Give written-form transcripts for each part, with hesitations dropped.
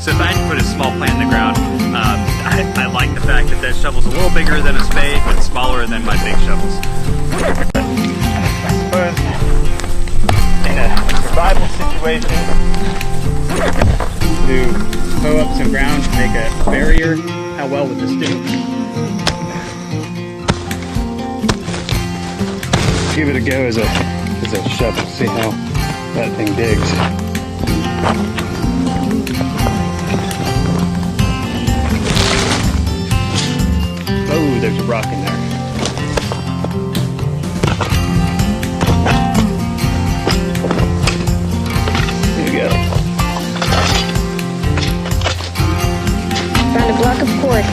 So if I had to put a small plant in the ground, I like the fact that shovel's a little bigger than a spade, but smaller than my big shovels. I suppose in a survival situation, to hoe up some ground to make a barrier, how well would this do? Give it a go as a shovel, see how that thing digs. Oh, there's a rock in there. Here we go. Found a block of cord.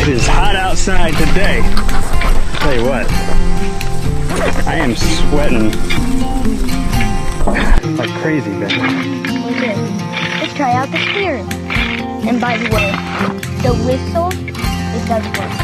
It is hot outside today. Tell you what, I am sweating like crazy, man. Okay, let's try out the steering. And by the way, the whistle, it does work.